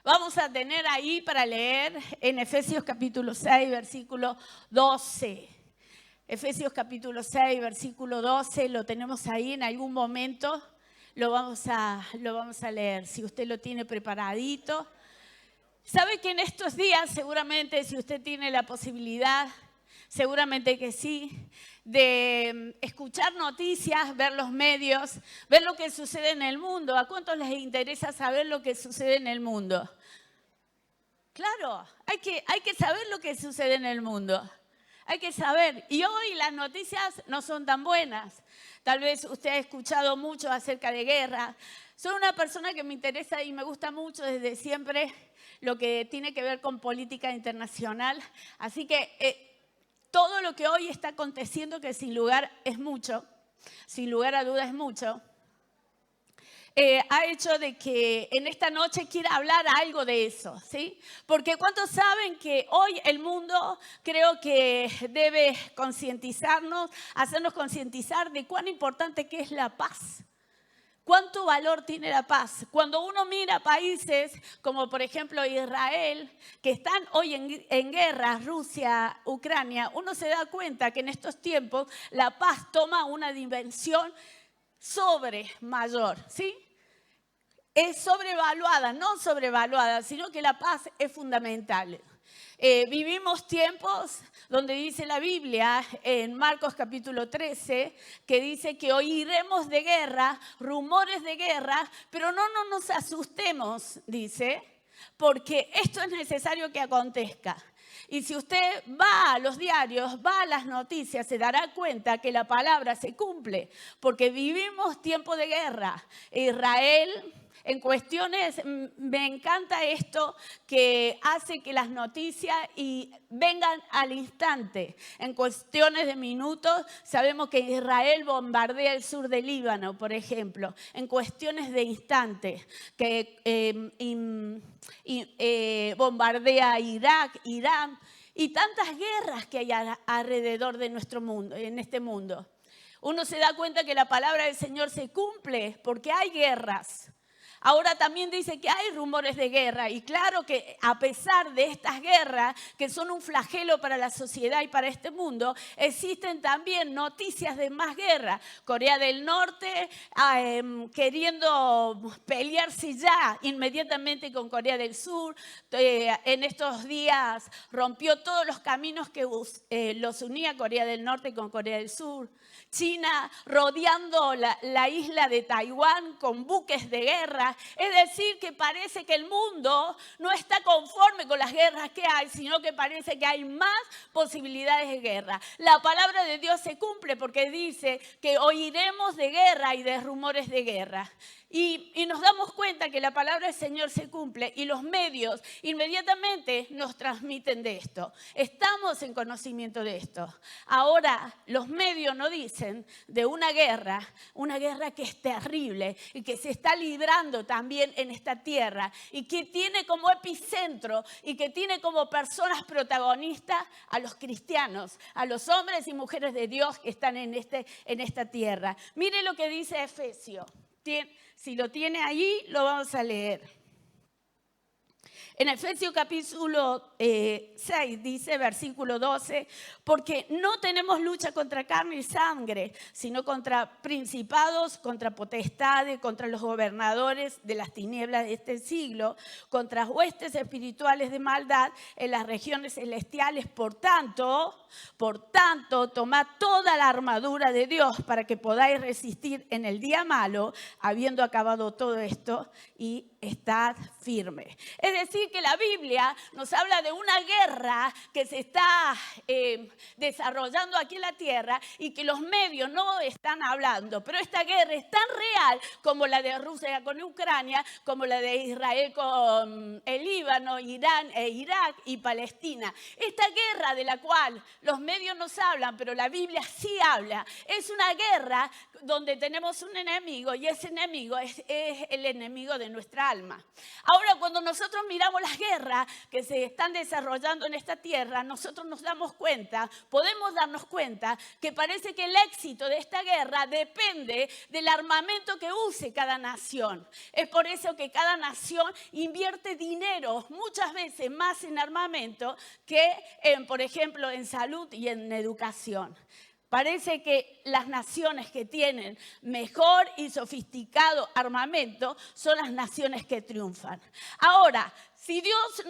Vamos a tener ahí para leer en Efesios capítulo 6, versículo 12. Efesios capítulo 6, versículo 12, lo tenemos ahí en algún momento, lo vamos a leer. Si usted lo tiene preparadito. ¿Sabe que en estos días seguramente, si usted tiene la posibilidad, seguramente que sí, de escuchar noticias, ver los medios, ver lo que sucede en el mundo? ¿A cuántos les interesa saber lo que sucede en el mundo? Claro, hay que saber lo que sucede en el mundo. Hay que saber. Y hoy las noticias no son tan buenas. Tal vez usted ha escuchado mucho acerca de guerra. Soy una persona que me interesa y me gusta mucho desde siempre lo que tiene que ver con política internacional. Así que todo lo que hoy está aconteciendo, que sin lugar a dudas es mucho, ha hecho de que en esta noche quiera hablar algo de eso, ¿sí? Porque ¿cuántos saben que hoy el mundo creo que debe concientizarnos, hacernos concientizar de cuán importante que es la paz? ¿Cuánto valor tiene la paz? Cuando uno mira países como por ejemplo Israel, que están hoy en guerra, Rusia, Ucrania, uno se da cuenta que en estos tiempos la paz toma una dimensión mayor, ¿sí? Es sobrevaluada, no sobrevaluada, sino que la paz es fundamental. Vivimos tiempos donde dice la Biblia en Marcos capítulo 13 que dice que oiremos de guerra, rumores de guerra, pero no nos asustemos, dice, porque esto es necesario que acontezca. Y si usted va a los diarios, va a las noticias, se dará cuenta que la palabra se cumple, porque vivimos tiempo de guerra. Israel, en cuestiones, me encanta esto que hace que las noticias vengan al instante. En cuestiones de minutos, sabemos que Israel bombardea el sur del Líbano, por ejemplo. En cuestiones de instantes, que bombardea Irak, Irán y tantas guerras que hay alrededor de nuestro mundo, en este mundo. Uno se da cuenta que la palabra del Señor se cumple porque hay guerras. Ahora también dice que hay rumores de guerra y claro que a pesar de estas guerras que son un flagelo para la sociedad y para este mundo, existen también noticias de más guerra. Corea del Norte queriendo pelearse ya inmediatamente con Corea del Sur. En estos días rompió todos los caminos que los unía Corea del Norte con Corea del Sur. China rodeando la isla de Taiwán con buques de guerra. Es decir, que parece que el mundo no está conforme con las guerras que hay, sino que parece que hay más posibilidades de guerra. La palabra de Dios se cumple porque dice que oiremos de guerra y de rumores de guerra. Y nos damos cuenta que la palabra del Señor se cumple y los medios inmediatamente nos transmiten de esto. Estamos en conocimiento de esto. Ahora los medios nos dicen de una guerra que es terrible y que se está librando también en esta tierra y que tiene como epicentro y que tiene como personas protagonistas a los cristianos, a los hombres y mujeres de Dios que están en esta tierra. Mire lo que dice Efesios. Si lo tiene allí, lo vamos a leer. En Efesios capítulo 6 dice, versículo 12, porque no tenemos lucha contra carne y sangre, sino contra principados, contra potestades, contra los gobernadores de las tinieblas de este siglo, contra huestes espirituales de maldad en las regiones celestiales. Por tanto, tomad toda la armadura de Dios para que podáis resistir en el día malo, habiendo acabado todo esto, y estad firme. Es decir, que la Biblia nos habla de una guerra que se está desarrollando aquí en la tierra y que los medios no están hablando. Pero esta guerra es tan real como la de Rusia con Ucrania, como la de Israel con el Líbano, Irán e Irak y Palestina. Esta guerra de la cual los medios nos hablan, pero la Biblia sí habla, es una guerra donde tenemos un enemigo y ese enemigo es el enemigo de nuestra alma. Ahora, cuando nosotros miramos miramos las guerras que se están desarrollando en esta tierra, nosotros nos damos cuenta, podemos darnos cuenta que parece que el éxito de esta guerra depende del armamento que use cada nación. Es por eso que cada nación invierte dinero muchas veces más en armamento que, por ejemplo, en salud y en educación. Parece que las naciones que tienen mejor y sofisticado armamento son las naciones que triunfan. Ahora, si Dios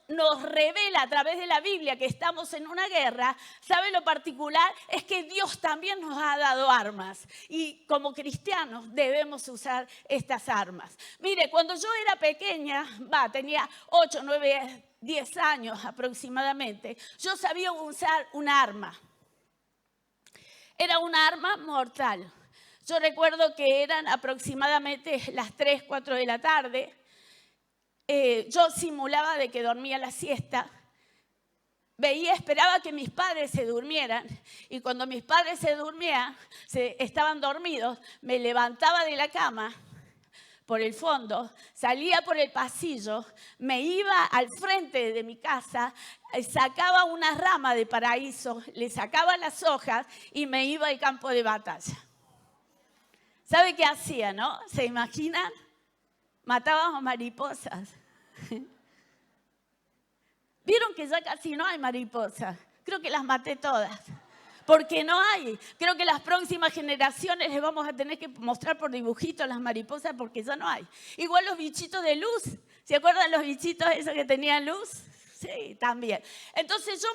nos revela a través de la Biblia que estamos en una guerra, ¿sabe lo particular? Es que Dios también nos ha dado armas y como cristianos debemos usar estas armas. Mire, cuando yo era pequeña, tenía 8, 9, 10 años aproximadamente, yo sabía usar un arma. Era una arma mortal. Yo recuerdo que eran aproximadamente las 3, 4 de la tarde. Yo simulaba de que dormía la siesta. Esperaba que mis padres se durmieran. Y cuando mis padres estaban dormidos, me levantaba de la cama por el fondo, salía por el pasillo, me iba al frente de mi casa, sacaba una rama de paraíso, le sacaba las hojas y me iba al campo de batalla. ¿Sabe qué hacía, no? ¿Se imaginan? Matábamos mariposas. ¿Vieron que ya casi no hay mariposas? Creo que las maté todas. Porque no hay. Creo que las próximas generaciones les vamos a tener que mostrar por dibujitos las mariposas porque ya no hay. Igual los bichitos de luz. ¿Se acuerdan los bichitos esos que tenían luz? Sí, también. Entonces yo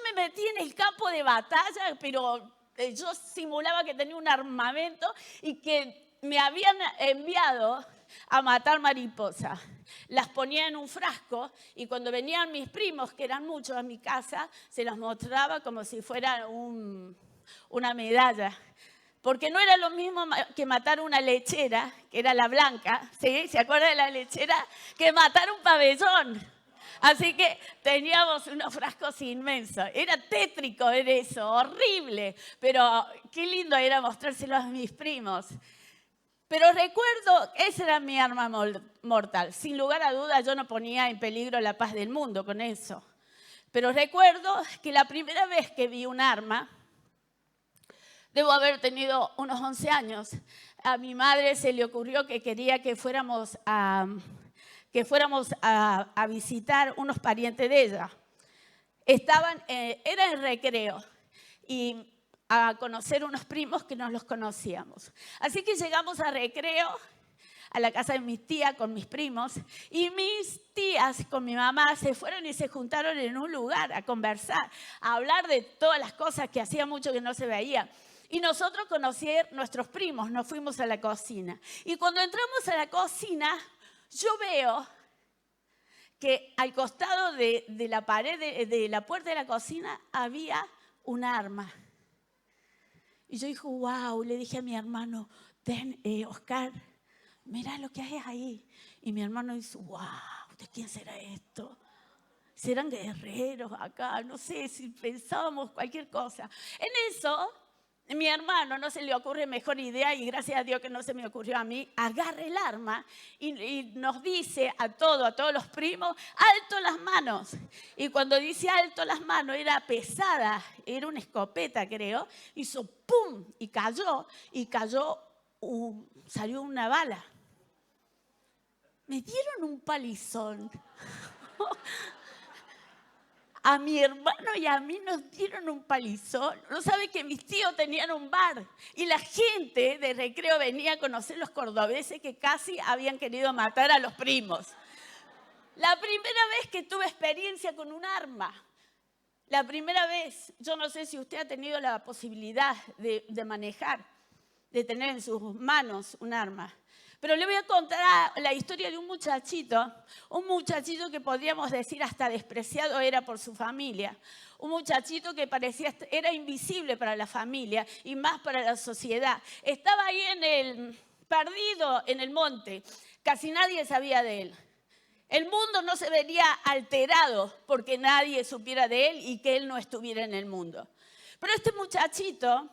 me metí en el campo de batalla, pero yo simulaba que tenía un armamento y que me habían enviado a matar mariposas. Las ponía en un frasco y cuando venían mis primos, que eran muchos a mi casa, se las mostraba como si fuera una medalla. Porque no era lo mismo que matar una lechera, que era la blanca, ¿sí? ¿Se acuerdan de la lechera? Que matar un pabellón. Así que teníamos unos frascos inmensos. Era tétrico ver eso, horrible. Pero qué lindo era mostrárselo a mis primos. Pero recuerdo, esa era mi arma mortal. Sin lugar a dudas, yo no ponía en peligro la paz del mundo con eso. Pero recuerdo que la primera vez que vi un arma, debo haber tenido unos 11 años, a mi madre se le ocurrió que quería que fuéramos a visitar unos parientes de ella. Era en recreo y a conocer unos primos que no los conocíamos. Así que llegamos a recreo, a la casa de mis tías con mis primos, y mis tías con mi mamá se fueron y se juntaron en un lugar a conversar, a hablar de todas las cosas que hacía mucho que no se veía. Y nosotros conocer nuestros primos, nos fuimos a la cocina. Y cuando entramos a la cocina, yo veo que al costado de la pared de la puerta de la cocina había un arma. Y yo dije, wow, le dije a mi hermano, Oscar, mira lo que hay ahí. Y mi hermano dice, wow, ¿de quién será esto? ¿Serán guerreros acá? No sé, si pensábamos cualquier cosa. En eso, mi hermano no se le ocurre mejor idea, y gracias a Dios que no se me ocurrió a mí, agarra el arma y nos dice a todos los primos, alto las manos. Y cuando dice alto las manos, era pesada, era una escopeta creo, hizo pum y cayó, salió una bala. Me dieron un palizón. A mi hermano y a mí nos dieron un palizón. No sabe que mis tíos tenían un bar y la gente de recreo venía a conocer los cordobeses que casi habían querido matar a los primos. La primera vez que tuve experiencia con un arma, la primera vez, yo no sé si usted ha tenido la posibilidad de manejar, de tener en sus manos un arma. Pero le voy a contar la historia de un muchachito que podríamos decir hasta despreciado era por su familia. Un muchachito que era invisible para la familia y más para la sociedad. Estaba ahí perdido en el monte, casi nadie sabía de él. El mundo no se vería alterado porque nadie supiera de él y que él no estuviera en el mundo. Pero este muchachito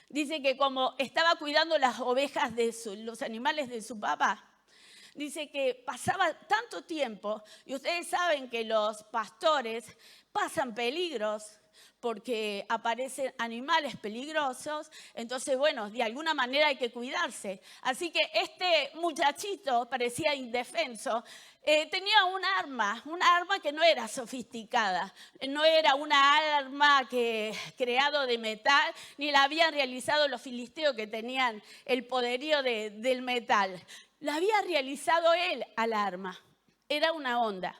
dice que como estaba cuidando las ovejas los animales de su papá, Dice que pasaba tanto tiempo, y ustedes saben que los pastores pasan peligros porque aparecen animales peligrosos, entonces, bueno, de alguna manera hay que cuidarse. Así que este muchachito parecía indefenso, tenía un arma que no era sofisticada, no era una arma creado de metal, ni la habían realizado los filisteos que tenían el poderío del metal. La había realizado él al arma, era una honda.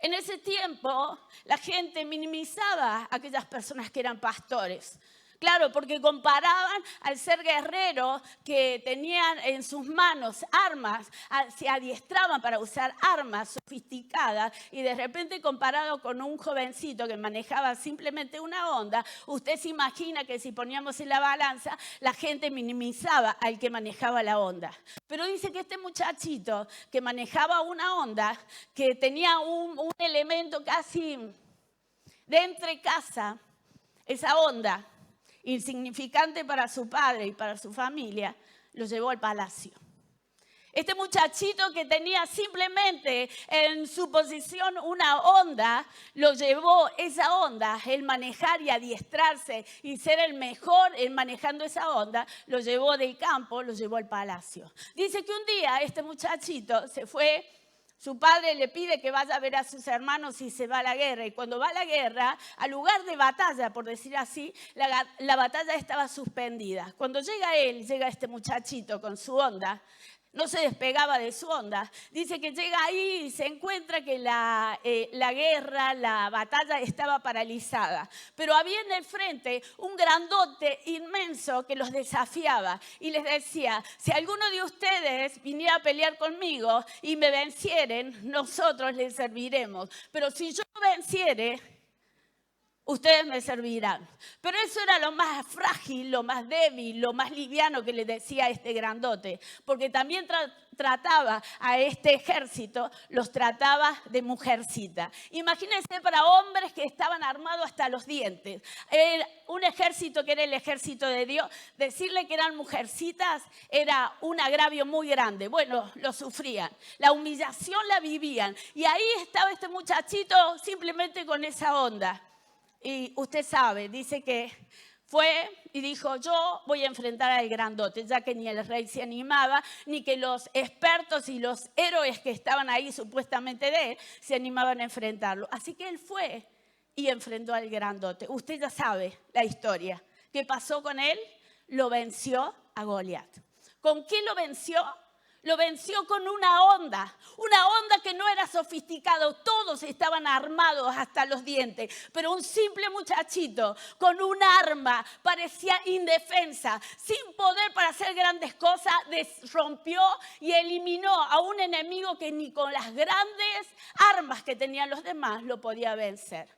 En ese tiempo, la gente minimizaba a aquellas personas que eran pastores. Claro, porque comparaban al ser guerreros que tenían en sus manos armas, se adiestraban para usar armas sofisticadas y de repente comparado con un jovencito que manejaba simplemente una honda, usted se imagina que si poníamos en la balanza, la gente minimizaba al que manejaba la honda. Pero dice que este muchachito que manejaba una honda, que tenía un elemento casi de entre casa, esa honda, insignificante para su padre y para su familia, lo llevó al palacio. Este muchachito que tenía simplemente en su posición una honda, lo llevó esa honda, el manejar y adiestrarse y ser el mejor en manejando esa honda, lo llevó del campo, lo llevó al palacio. Dice que un día este muchachito se fue. Su padre le pide que vaya a ver a sus hermanos y se va a la guerra. Y cuando va a la guerra, al lugar de batalla, por decir así, la batalla estaba suspendida. Cuando llega este muchachito con su honda, no se despegaba de su honda. Dice que llega ahí y se encuentra que la guerra, la batalla estaba paralizada. Pero había en el frente un grandote inmenso que los desafiaba y les decía, si alguno de ustedes viniera a pelear conmigo y me vencieren, nosotros les serviremos. Pero si yo venciere, ustedes me servirán. Pero eso era lo más frágil, lo más débil, lo más liviano que le decía este grandote. Porque también trataba a este ejército, los trataba de mujercita. Imagínense para hombres que estaban armados hasta los dientes. Un ejército que era el ejército de Dios, decirle que eran mujercitas era un agravio muy grande. Bueno, lo sufrían. La humillación la vivían. Y ahí estaba este muchachito simplemente con esa onda. Y usted sabe, dice que fue y dijo, yo voy a enfrentar al grandote, ya que ni el rey se animaba, ni que los expertos y los héroes que estaban ahí supuestamente de él se animaban a enfrentarlo. Así que él fue y enfrentó al grandote. Usted ya sabe la historia. ¿Qué pasó con él? Lo venció a Goliat. ¿Con qué lo venció? Lo venció con una honda que no era sofisticado, todos estaban armados hasta los dientes, pero un simple muchachito con un arma parecía indefensa, sin poder para hacer grandes cosas, rompió y eliminó a un enemigo que ni con las grandes armas que tenían los demás lo podía vencer.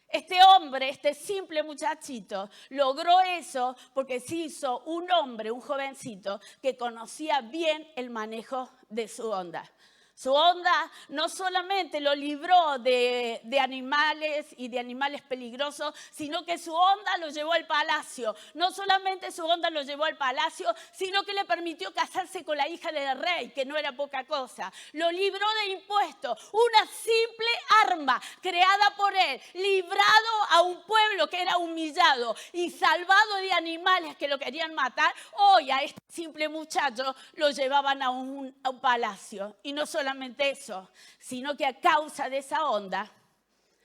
Este hombre, este simple muchachito, logró eso porque se hizo un hombre, un jovencito, que conocía bien el manejo de su honda. Su honda no solamente lo libró de animales y de animales peligrosos, sino que su honda lo llevó al palacio. No solamente su honda lo llevó al palacio, sino que le permitió casarse con la hija del rey, que no era poca cosa. Lo libró de impuestos, una simple arma creada por él, librado a un pueblo que era humillado y salvado de animales que lo querían matar. Hoy a este simple muchacho lo llevaban a un palacio. Y no solamente eso, sino que a causa de esa honda,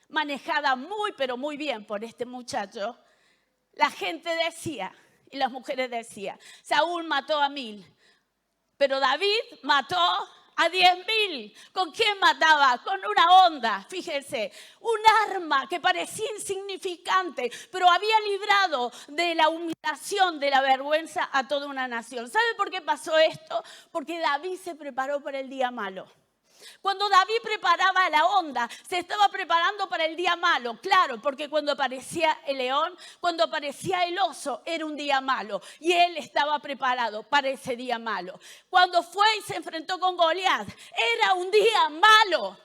manejada muy pero muy bien por este muchacho, la gente decía, y las mujeres decían, Saúl mató a 1000, pero David mató a 10.000. ¿Con quién mataba? Con una honda, fíjense, un arma que parecía insignificante, pero había librado de la humillación, de la vergüenza a toda una nación. ¿Sabe por qué pasó esto? Porque David se preparó para el día malo. Cuando David preparaba la honda, se estaba preparando para el día malo. Claro, porque cuando aparecía el león, cuando aparecía el oso, era un día malo. Y él estaba preparado para ese día malo. Cuando fue y se enfrentó con Goliat, era un día malo.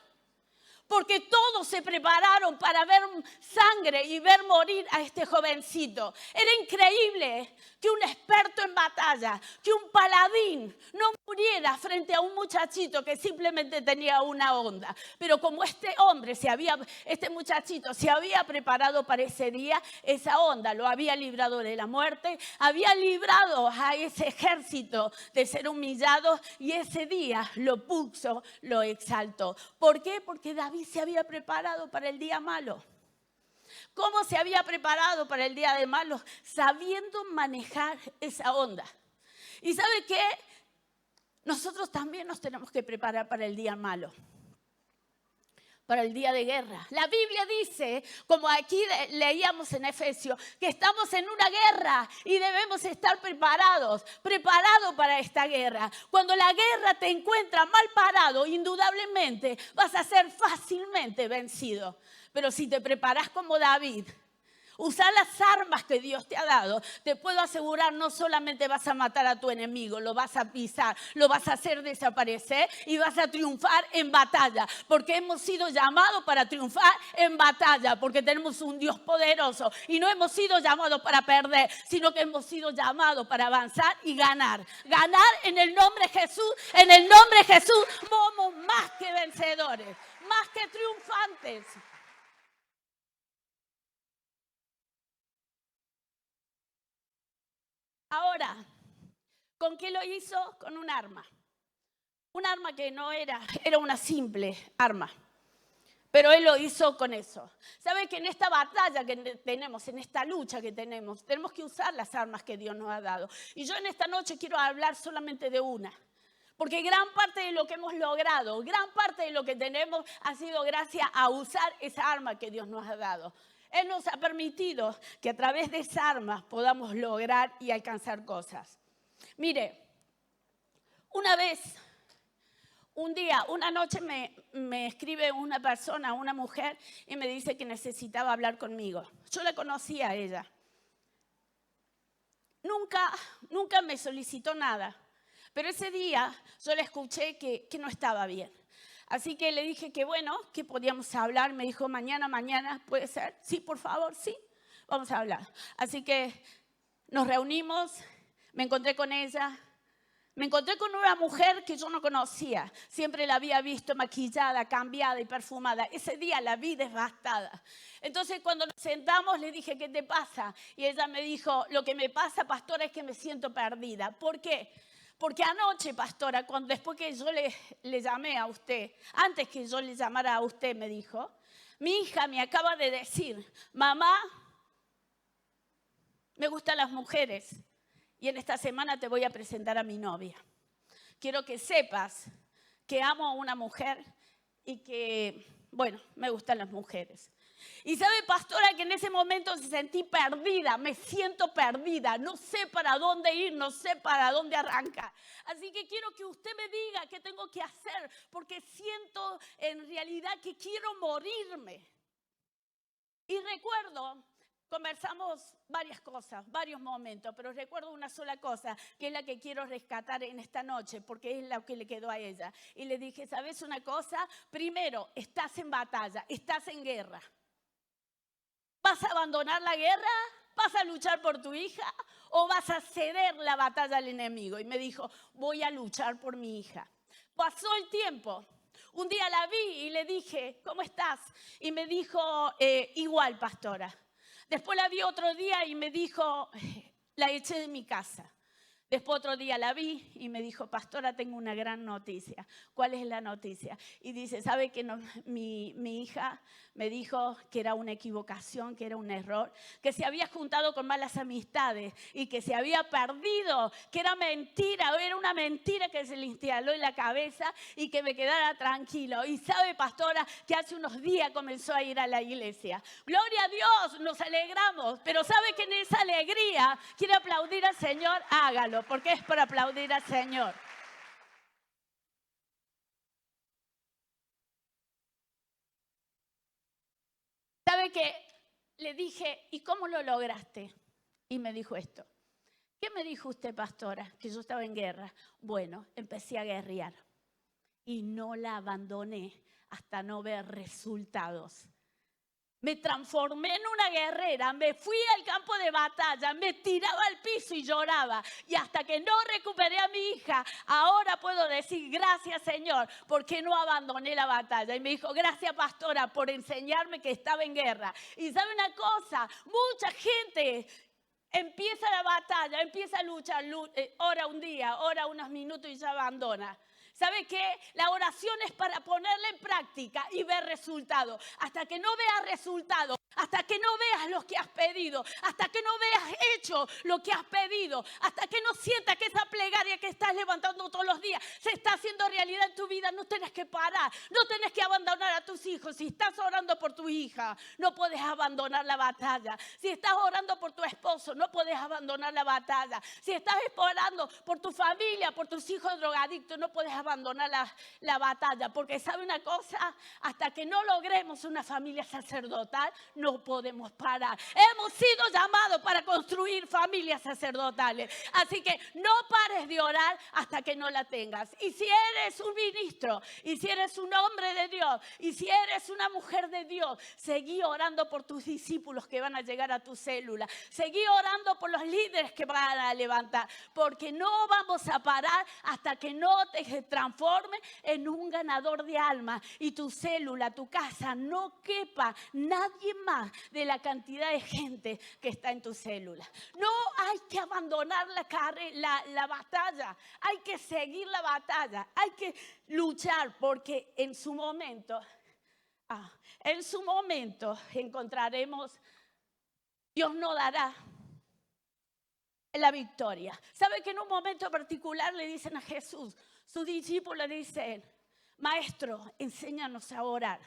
porque todos se prepararon para ver sangre y ver morir a este jovencito. Era increíble que un experto en batalla, que un paladín no muriera frente a un muchachito que simplemente tenía una onda. Pero como este muchachito se había preparado para ese día, esa onda lo había librado de la muerte, había librado a ese ejército de ser humillado y ese día lo puso, lo exaltó. ¿Por qué? Porque David se había preparado para el día malo. ¿Cómo se había preparado para el día de malo? Sabiendo manejar esa onda. ¿Y sabe qué? Nosotros también nos tenemos que preparar para el día malo, para el día de guerra. La Biblia dice, como aquí leíamos en Efesios, que estamos en una guerra y debemos estar preparados para esta guerra. Cuando la guerra te encuentra mal parado, indudablemente vas a ser fácilmente vencido. Pero si te preparas como David, usar las armas que Dios te ha dado, te puedo asegurar, no solamente vas a matar a tu enemigo, lo vas a pisar, lo vas a hacer desaparecer y vas a triunfar en batalla. Porque hemos sido llamados para triunfar en batalla, porque tenemos un Dios poderoso y no hemos sido llamados para perder, sino que hemos sido llamados para avanzar y ganar. Ganar en el nombre de Jesús, en el nombre de Jesús somos más que vencedores, más que triunfantes. Ahora, ¿con qué lo hizo? Con un arma. Un arma que no era una simple arma. Pero él lo hizo con eso. ¿Sabe que en esta batalla que tenemos, en esta lucha que tenemos que usar las armas que Dios nos ha dado? Y yo en esta noche quiero hablar solamente de una. Porque gran parte de lo que hemos logrado, gran parte de lo que tenemos ha sido gracias a usar esa arma que Dios nos ha dado. Él nos ha permitido que a través de esas armas podamos lograr y alcanzar cosas. Mire, una noche me escribe una persona, una mujer, y me dice que necesitaba hablar conmigo. Yo la conocía a ella. Nunca me solicitó nada, pero ese día yo le escuché que no estaba bien. Así que le dije que bueno, que podíamos hablar. Me dijo, mañana, ¿puede ser? Sí, por favor, sí, vamos a hablar. Así que nos reunimos, me encontré con ella. Me encontré con una mujer que yo no conocía. Siempre la había visto maquillada, cambiada y perfumada. Ese día la vi devastada. Entonces cuando nos sentamos le dije, ¿qué te pasa? Y ella me dijo, lo que me pasa, pastora, es que me siento perdida. ¿Por qué? Porque anoche, pastora, después que yo le llamé a usted, antes que yo le llamara a usted, me dijo, mi hija me acaba de decir, mamá, me gustan las mujeres y en esta semana te voy a presentar a mi novia. Quiero que sepas que amo a una mujer y que, bueno, me gustan las mujeres. Y sabe, pastora, que en ese momento se sentí perdida, me siento perdida, no sé para dónde ir, no sé para dónde arrancar. Así que quiero que usted me diga qué tengo que hacer, porque siento en realidad que quiero morirme. Y recuerdo, conversamos varias cosas, varios momentos, pero recuerdo una sola cosa, que es la que quiero rescatar en esta noche, porque es lo que le quedó a ella. Y le dije, ¿sabes una cosa? Primero, estás en batalla, estás en guerra. ¿Vas a abandonar la guerra? ¿Vas a luchar por tu hija? ¿O vas a ceder la batalla al enemigo? Y me dijo, voy a luchar por mi hija. Pasó el tiempo. Un día la vi y le dije, ¿cómo estás? Y me dijo, igual, pastora. Después la vi otro día y me dijo, la eché de mi casa. Después otro día la vi y me dijo, pastora, tengo una gran noticia. ¿Cuál es la noticia? Y dice, ¿sabe que no, mi hija me dijo que era una equivocación, que era un error, que se había juntado con malas amistades y que se había perdido, que era mentira, era una mentira que se le instaló en la cabeza y que me quedara tranquilo? Y sabe, pastora, que hace unos días comenzó a ir a la iglesia. Gloria a Dios, nos alegramos, pero sabe que en esa alegría quiere aplaudir al Señor, hágalo, porque es para aplaudir al Señor. ¿Sabe qué? Le dije, ¿y cómo lo lograste? Y me dijo esto. ¿Qué me dijo usted, pastora? Que yo estaba en guerra. Bueno, empecé a guerrear y no la abandoné hasta no ver resultados. Me transformé en una guerrera, me fui al campo de batalla, me tiraba al piso y lloraba. Y hasta que no recuperé a mi hija, ahora puedo decir gracias, Señor, porque no abandoné la batalla. Y me dijo, gracias, pastora, por enseñarme que estaba en guerra. Y ¿sabe una cosa? Mucha gente empieza la batalla, empieza a luchar, ora un día, ora unos minutos y ya abandona. ¿Sabe qué? La oración es para ponerla en práctica y ver resultados. Hasta que no veas resultados, hasta que no veas lo que has pedido, hasta que no veas hecho lo que has pedido, hasta que no sientas que esa plegaria que estás levantando todos los días se está haciendo realidad en tu vida, no tienes que parar, no tienes que abandonar a tus hijos. Si estás orando por tu hija, no puedes abandonar la batalla. Si estás orando por tu esposo, no puedes abandonar la batalla. Si estás orando por tu familia, por tus hijos drogadictos, no puedes abandonar la batalla, porque ¿sabe una cosa? Hasta que no logremos una familia sacerdotal, no podemos parar. Hemos sido llamados para construir familias sacerdotales, así que no pares de orar hasta que no la tengas. Y si eres un ministro, y si eres un hombre de Dios, y si eres una mujer de Dios, seguí orando por tus discípulos que van a llegar a tu célula, seguí orando por los líderes que van a levantar, porque no vamos a parar hasta que no te transforme en un ganador de almas y tu célula, tu casa, no quepa nadie más de la cantidad de gente que está en tu célula. No hay que abandonar la batalla, hay que seguir la batalla, hay que luchar, porque en su momento encontraremos, Dios nos dará la victoria. ¿Sabe que en un momento particular le dicen a Jesús, sus discípulos le dicen, maestro, enséñanos a orar?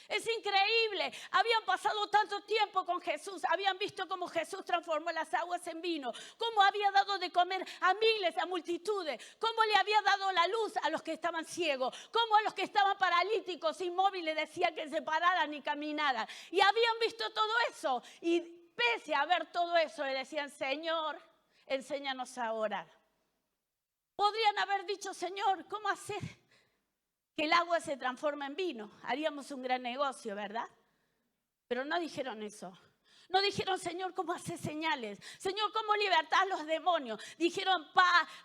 Es increíble, habían pasado tanto tiempo con Jesús, habían visto cómo Jesús transformó las aguas en vino, cómo había dado de comer a miles, a multitudes, cómo le había dado la luz a los que estaban ciegos, cómo a los que estaban paralíticos, inmóviles, decía que se pararan y caminaran. Y habían visto todo eso, y pese a ver todo eso, le decían, Señor, enséñanos a orar. Podrían haber dicho, Señor, ¿cómo hacer que el agua se transforme en vino? Haríamos un gran negocio, ¿verdad? Pero no dijeron eso. No dijeron, Señor, ¿cómo hacer señales? Señor, ¿cómo libertar a los demonios? Dijeron,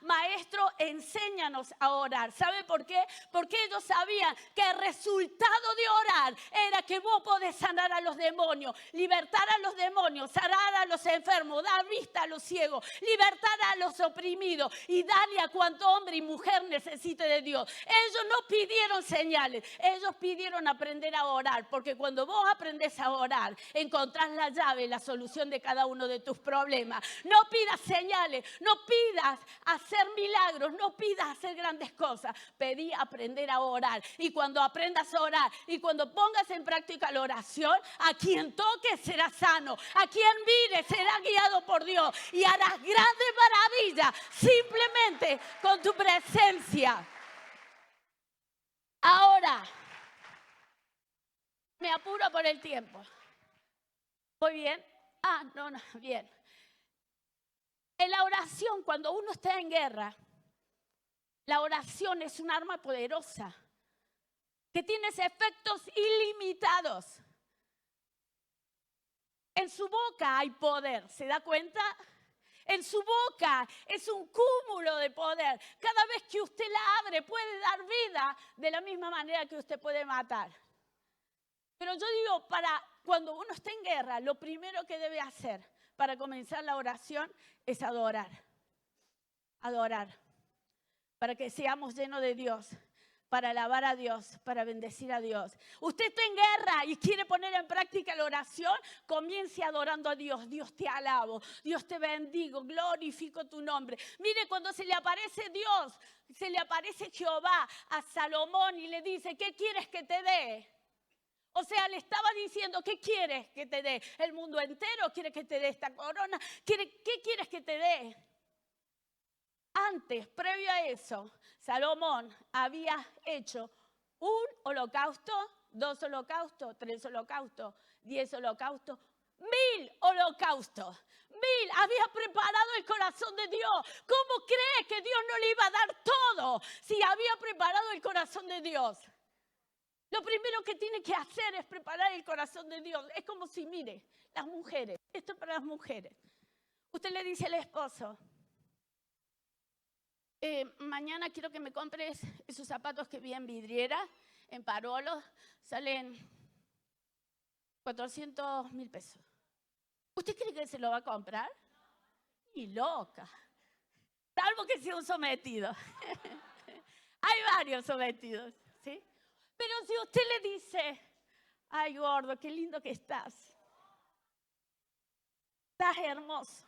maestro, enséñanos a orar. ¿Sabe por qué? Porque ellos sabían que el resultado de orar era que vos podés sanar a los demonios, libertar a los demonios, sanar a los enfermos, dar vista a los ciegos, libertar a los oprimidos y darle a cuanto hombre y mujer necesite de Dios. Ellos no pidieron señales, ellos pidieron aprender a orar, porque cuando vos aprendés a orar, encontrás la llave, la solución de cada uno de tus problemas. No pidas señales, no pidas hacer milagros, no pidas hacer grandes cosas. Pedí aprender a orar, y cuando aprendas a orar y cuando pongas en práctica la oración, a quien toque será sano, a quien mire será guiado por Dios y harás grandes maravillas simplemente con tu presencia. Ahora, me apuro por el tiempo. ¿Voy bien? No, bien. En la oración, cuando uno está en guerra, la oración es un arma poderosa que tiene efectos ilimitados. En su boca hay poder, ¿se da cuenta? En su boca es un cúmulo de poder. Cada vez que usted la abre puede dar vida de la misma manera que usted puede matar. Pero yo digo, cuando uno está en guerra, lo primero que debe hacer para comenzar la oración es adorar. Adorar. Para que seamos llenos de Dios, para alabar a Dios, para bendecir a Dios. Usted está en guerra y quiere poner en práctica la oración, comience adorando a Dios. Dios, te alabo, Dios, te bendigo, glorifico tu nombre. Mire, cuando se le aparece Dios, se le aparece Jehová a Salomón y le dice, ¿qué quieres que te dé? O sea, le estaba diciendo, ¿qué quieres que te dé? ¿El mundo entero? ¿Quiere que te dé esta corona? ¿Qué quieres que te dé? Antes, previo a eso, Salomón había hecho un holocausto, 2 holocaustos, 3 holocaustos, 10 holocaustos, 1000 holocaustos. 1000, había preparado el corazón de Dios. ¿Cómo cree que Dios no le iba a dar todo si había preparado el corazón de Dios? Lo primero que tiene que hacer es preparar el corazón de Dios. Es como si, mire, las mujeres, esto es para las mujeres. Usted le dice al esposo, mañana quiero que me compres esos zapatos que vi en vidriera, en Parolo, salen 400.000 pesos. ¿Usted cree que se lo va a comprar? Ni loca. Salvo que sea un sometido. Hay varios sometidos, ¿sí? Pero si usted le dice, ay, gordo, qué lindo que estás. Estás hermoso.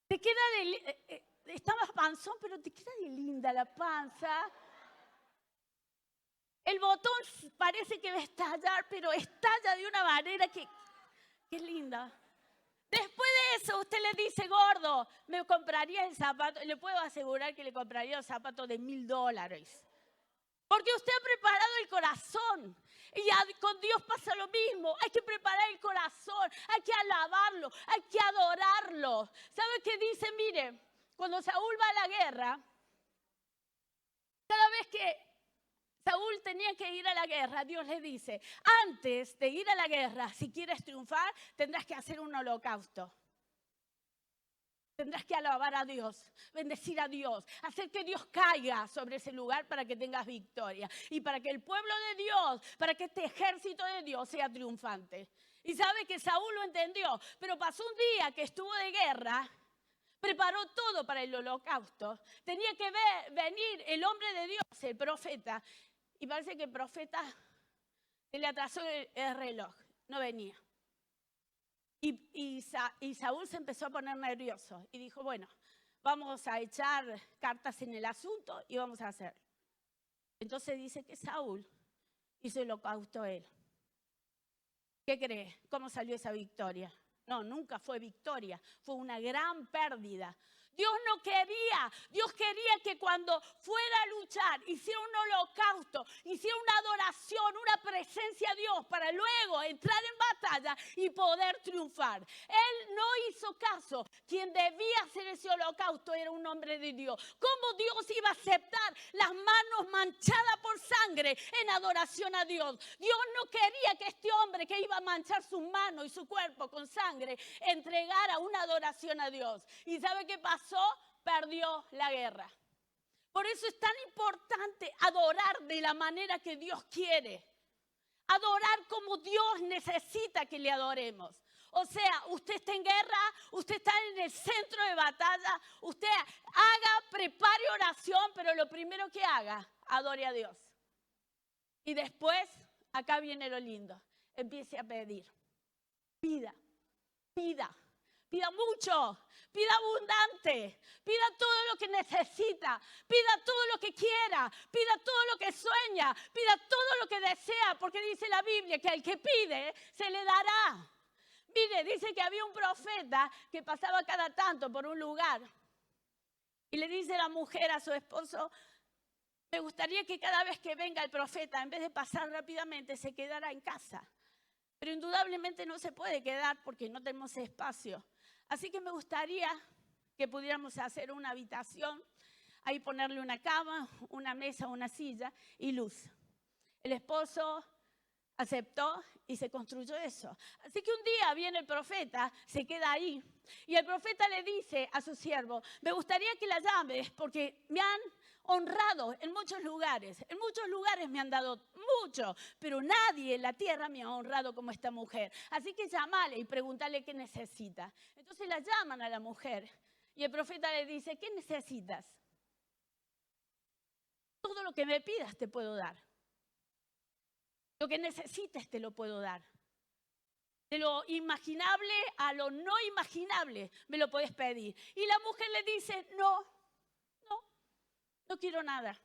Te queda estabas panzón, pero te queda de linda la panza. El botón parece que va a estallar, pero estalla de una manera que es linda. Después de eso, usted le dice, gordo, me compraría el zapato. Le puedo asegurar que le compraría el zapato de $1.000. Porque usted ha preparado el corazón. Y con Dios pasa lo mismo. Hay que preparar el corazón. Hay que alabarlo. Hay que adorarlo. ¿Sabe qué dice? Mire, cuando Saúl va a la guerra, cada vez que Saúl tenía que ir a la guerra, Dios le dice, antes de ir a la guerra, si quieres triunfar, tendrás que hacer un holocausto. Tendrás que alabar a Dios, bendecir a Dios, hacer que Dios caiga sobre ese lugar para que tengas victoria. Y para que el pueblo de Dios, para que este ejército de Dios sea triunfante. Y sabe que Saúl lo entendió, pero pasó un día que estuvo de guerra, preparó todo para el holocausto. Tenía que venir el hombre de Dios, el profeta. Y parece que el profeta se le atrasó el reloj, no venía. Y Saúl se empezó a poner nervioso y dijo, bueno, vamos a echar cartas en el asunto y vamos a hacerlo. Entonces dice que Saúl hizo el holocausto él. ¿Qué cree? ¿Cómo salió esa victoria? No, nunca fue victoria, fue una gran pérdida. Dios no quería, Dios quería que cuando fuera a luchar, hiciera un holocausto, hiciera una adoración, una presencia a Dios para luego entrar en batalla y poder triunfar. Él no hizo caso. Quien debía hacer ese holocausto era un hombre de Dios. ¿Cómo Dios iba a aceptar las manos manchadas por sangre en adoración a Dios? Dios no quería que este hombre que iba a manchar sus manos y su cuerpo con sangre entregara una adoración a Dios. ¿Y sabe qué pasó? Perdió la guerra. Por eso es tan importante adorar de la manera que Dios quiere. Adorar como Dios necesita que le adoremos. O sea, usted está en guerra, usted está en el centro de batalla, usted prepare oración, pero lo primero que haga, adore a Dios. Y después, acá viene lo lindo, empiece a pedir. Pida, pida. Pida mucho, pida abundante, pida todo lo que necesita, pida todo lo que quiera, pida todo lo que sueña, pida todo lo que desea, porque dice la Biblia que al que pide se le dará. Mire, dice que había un profeta que pasaba cada tanto por un lugar y le dice la mujer a su esposo, me gustaría que cada vez que venga el profeta, en vez de pasar rápidamente, se quedara en casa. Pero indudablemente no se puede quedar porque no tenemos espacio. Así que me gustaría que pudiéramos hacer una habitación, ahí ponerle una cama, una mesa, una silla y luz. El esposo aceptó y se construyó eso. Así que un día viene el profeta, se queda ahí y el profeta le dice a su siervo, me gustaría que la llames porque me han honrado en muchos lugares me han dado mucho, pero nadie en la tierra me ha honrado como esta mujer. Así que llámale y pregúntale qué necesita. Entonces la llaman a la mujer y el profeta le dice, ¿qué necesitas? Todo lo que me pidas te puedo dar. Lo que necesites te lo puedo dar. De lo imaginable a lo no imaginable me lo puedes pedir. Y la mujer le dice, no quiero nada.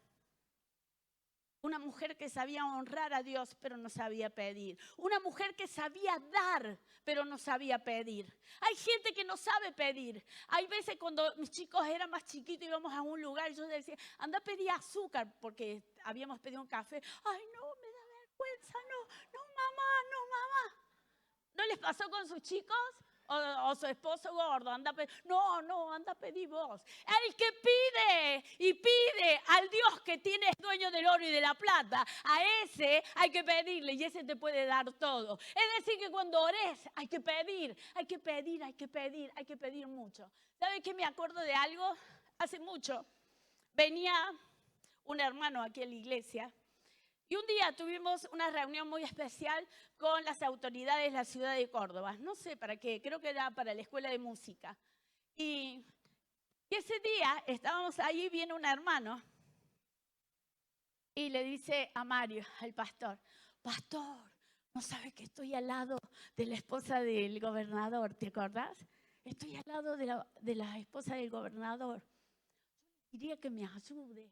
Una mujer que sabía honrar a Dios, pero no sabía pedir. Una mujer que sabía dar, pero no sabía pedir. Hay gente que no sabe pedir. Hay veces cuando mis chicos eran más chiquitos y íbamos a un lugar, yo decía, anda a pedir azúcar, porque habíamos pedido un café. Ay, no, me da vergüenza, no, mamá. ¿No les pasó con sus chicos? o su esposo gordo, no, anda a pedir vos. El que pide y pide al Dios que tiene dueño del oro y de la plata, a ese hay que pedirle y ese te puede dar todo. Es decir, que cuando ores hay que pedir mucho. ¿Sabe qué? Me acuerdo de algo. Hace mucho venía un hermano aquí en la iglesia y un día tuvimos una reunión muy especial con las autoridades de la ciudad de Córdoba. No sé para qué, creo que era para la escuela de música. Y ese día estábamos ahí, viene un hermano y le dice a Mario, al pastor, pastor, ¿no sabe que estoy al lado de la esposa del gobernador? ¿Te acordás? Estoy al lado de la esposa del gobernador. Quería que me ayude,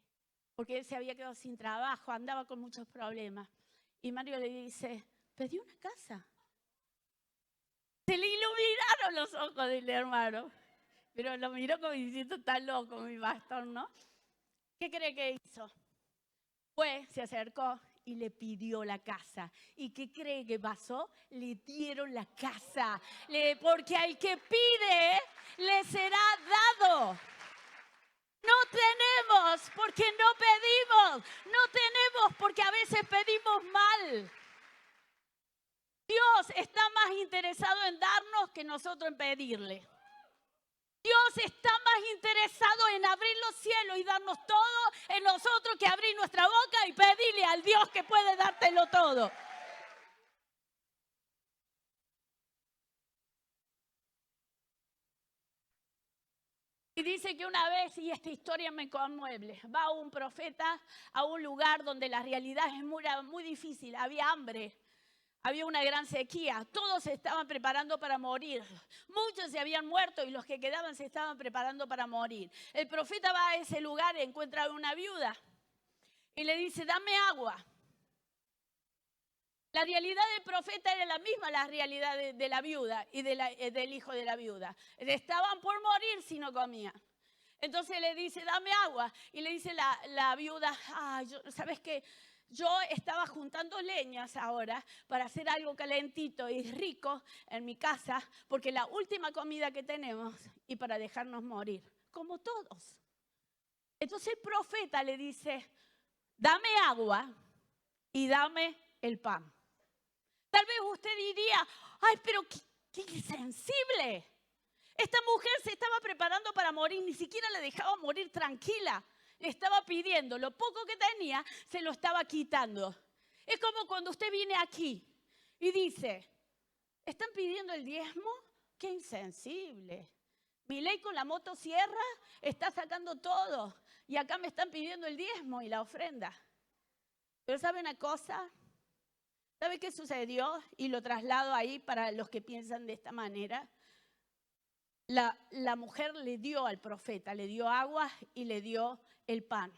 porque él se había quedado sin trabajo, andaba con muchos problemas. Y Mario le dice, pedí una casa. Se le iluminaron los ojos del hermano, pero lo miró como diciendo, está loco mi pastor, ¿no? ¿Qué cree que hizo? Se acercó y le pidió la casa. ¿Y qué cree que pasó? Le dieron la casa. Porque al que pide, le será dado. No tenemos porque no pedimos. No tenemos porque a veces pedimos mal. Dios está más interesado en darnos que nosotros en pedirle. Dios está más interesado en abrir los cielos y darnos todo en nosotros que abrir nuestra boca y pedirle al Dios que puede dártelo todo. Y dice que una vez, y esta historia me conmueve, va un profeta a un lugar donde la realidad es muy difícil, había hambre. Había una gran sequía, todos se estaban preparando para morir. Muchos se habían muerto y los que quedaban se estaban preparando para morir. El profeta va a ese lugar y encuentra a una viuda y le dice, dame agua. La realidad del profeta era la misma, la realidad de la viuda y del hijo de la viuda. Estaban por morir si no comían. Entonces le dice, dame agua. Y le dice la viuda, ¿sabes qué? Yo estaba juntando leñas ahora para hacer algo calentito y rico en mi casa, porque la última comida que tenemos y para dejarnos morir, como todos. Entonces el profeta le dice, dame agua y dame el pan. Tal vez usted diría, ay, pero qué insensible. Esta mujer se estaba preparando para morir, ni siquiera le dejaba morir tranquila. Le estaba pidiendo, lo poco que tenía, se lo estaba quitando. Es como cuando usted viene aquí y dice, ¿están pidiendo el diezmo? ¡Qué insensible! Mi ley con la motosierra está sacando todo y acá me están pidiendo el diezmo y la ofrenda. Pero ¿sabe una cosa? ¿Sabe qué sucedió? Y lo traslado ahí para los que piensan de esta manera. La mujer le dio al profeta, le dio agua y le dio el pan.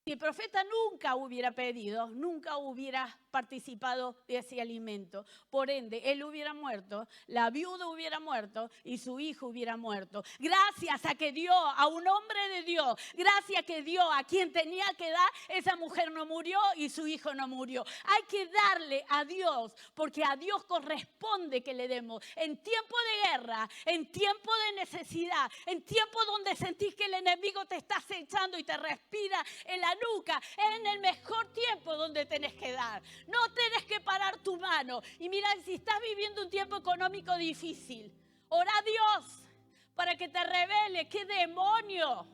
Si el profeta nunca hubiera pedido, nunca hubiera participado de ese alimento. Por ende, él hubiera muerto, la viuda hubiera muerto y su hijo hubiera muerto. Gracias a que dio a un hombre de Dios, gracias a que dio a quien tenía que dar, esa mujer no murió y su hijo no murió. Hay que darle a Dios, porque a Dios corresponde que le demos. En tiempo de guerra, en tiempo de necesidad, en tiempo donde sentís que el enemigo te está acechando y te respira en la nuca, en el mejor tiempo donde tenés que dar. No tenés que parar tu mano. Y mira, si estás viviendo un tiempo económico difícil, ora a Dios para que te revele qué demonio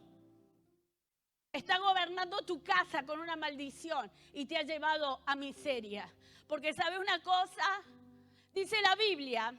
está gobernando tu casa con una maldición y te ha llevado a miseria. Porque ¿sabes una cosa? Dice la Biblia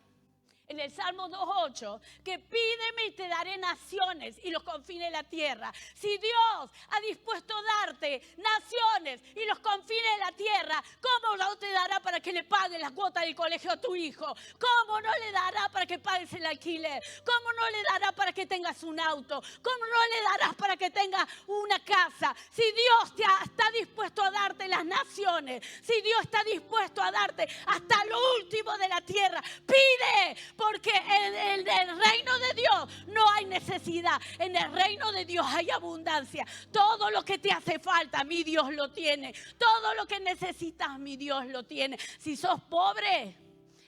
en el Salmo 2.8, que pídeme y te daré naciones y los confines de la tierra. Si Dios ha dispuesto a darte naciones y los confines de la tierra, ¿cómo no te dará para que le pagues la cuota del colegio a tu hijo? ¿Cómo no le dará para que pagues el alquiler? ¿Cómo no le dará para que tengas un auto? ¿Cómo no le darás para que tengas una casa? Si Dios está dispuesto a darte las naciones, si Dios está dispuesto a darte hasta lo último de la tierra, pide. Porque en el reino de Dios no hay necesidad. En el reino de Dios hay abundancia. Todo lo que te hace falta, mi Dios lo tiene. Todo lo que necesitas, mi Dios lo tiene. Si sos pobre,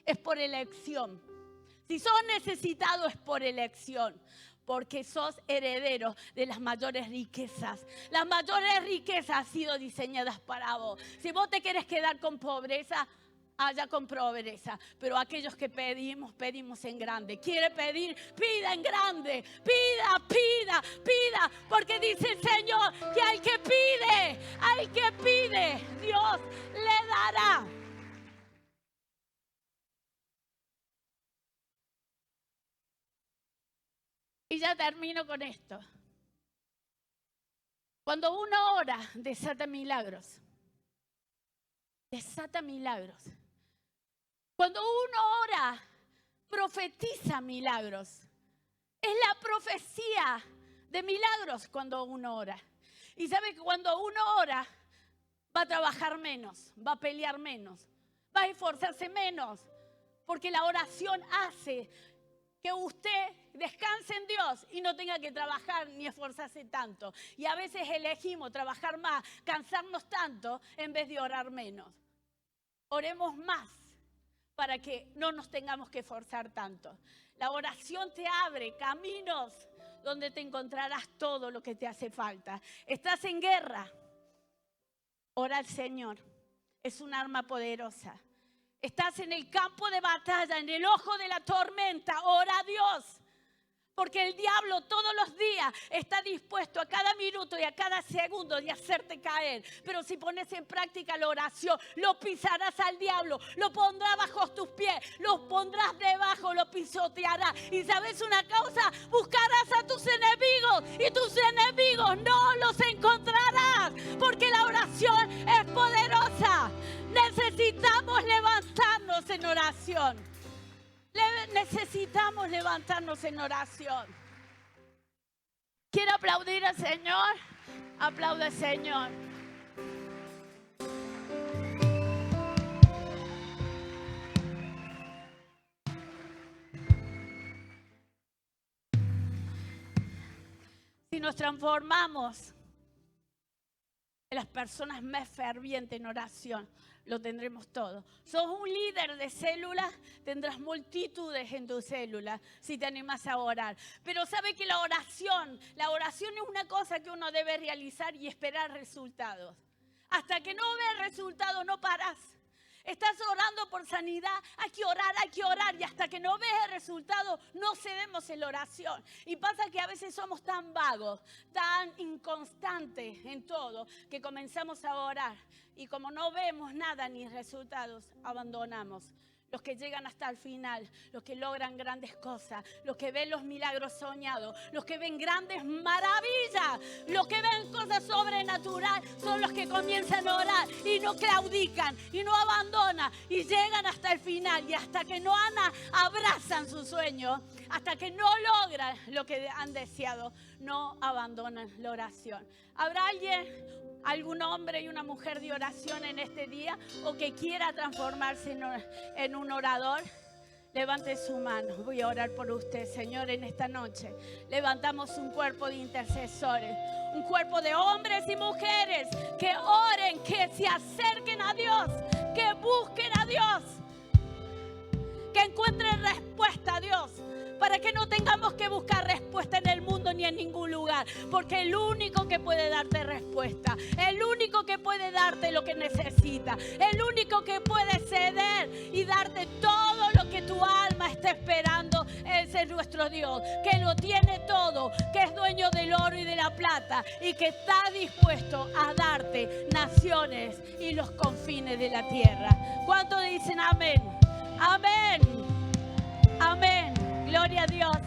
es por elección. Si sos necesitado es por elección, porque sos heredero de las mayores riquezas. Las mayores riquezas han sido diseñadas para vos. Si vos te querés quedar con pobreza, allá con pobreza. Pero aquellos que pedimos, pedimos en grande. Quiere pedir, pida en grande. Pida, pida, pida. Porque dice el Señor que al que pide, Dios le dará. Y ya termino con esto. Cuando uno ora, desata milagros. Desata milagros. Cuando uno ora, profetiza milagros. Es la profecía de milagros cuando uno ora. Y sabe que cuando uno ora, va a trabajar menos, va a pelear menos, va a esforzarse menos. Porque la oración hace que usted descanse en Dios y no tenga que trabajar ni esforzarse tanto. Y a veces elegimos trabajar más, cansarnos tanto, en vez de orar menos. Oremos más para que no nos tengamos que esforzar tanto. La oración te abre caminos donde te encontrarás todo lo que te hace falta. Estás en guerra, ora al Señor. Es un arma poderosa. Estás en el campo de batalla, en el ojo de la tormenta, ora a Dios. Porque el diablo todos los días está dispuesto a cada minuto y a cada segundo de hacerte caer. Pero si pones en práctica la oración, lo pisarás al diablo, lo pondrás bajo tus pies, lo pondrás debajo, lo pisotearás. Y ¿sabes una cosa? Buscarás a tus enemigos y tus enemigos no los encontrarás. Porque la oración es poderosa. Necesitamos levantarnos en oración. Necesitamos levantarnos en oración. ¿Quiere aplaudir al Señor? Aplaude al Señor. Si nos transformamos en las personas más fervientes en oración, lo tendremos todo. Sos un líder de células, tendrás multitudes en tu célula si te animas a orar. Pero sabe que la oración es una cosa que uno debe realizar y esperar resultados. Hasta que no veas resultados no paras. Estás orando por sanidad, hay que orar y hasta que no veas el resultado no cedemos en la oración. Y pasa que a veces somos tan vagos, tan inconstantes en todo, que comenzamos a orar y como no vemos nada ni resultados, abandonamos. Los que llegan hasta el final, los que logran grandes cosas, los que ven los milagros soñados, los que ven grandes maravillas, los que ven cosas sobrenaturales, son los que comienzan a orar y no claudican y no abandonan y llegan hasta el final y hasta que no abrazan su sueño, hasta que no logran lo que han deseado, no abandonan la oración. ¿Habrá algún hombre y una mujer de oración en este día o que quiera transformarse en un orador? Levante su mano. Voy a orar por usted, Señor, en esta noche. Levantamos un cuerpo de intercesores, un cuerpo de hombres y mujeres que oren, que se acerquen a Dios, que busquen a Dios, que encuentren respuesta a Dios. Para que no tengamos que buscar respuesta en el mundo ni en ningún lugar. Porque el único que puede darte respuesta, el único que puede darte lo que necesitas, el único que puede ceder y darte todo lo que tu alma está esperando, ese es nuestro Dios, que lo tiene todo, que es dueño del oro y de la plata y que está dispuesto a darte naciones y los confines de la tierra. ¿Cuántos dicen amén? Amén. Amén. Gloria a Dios.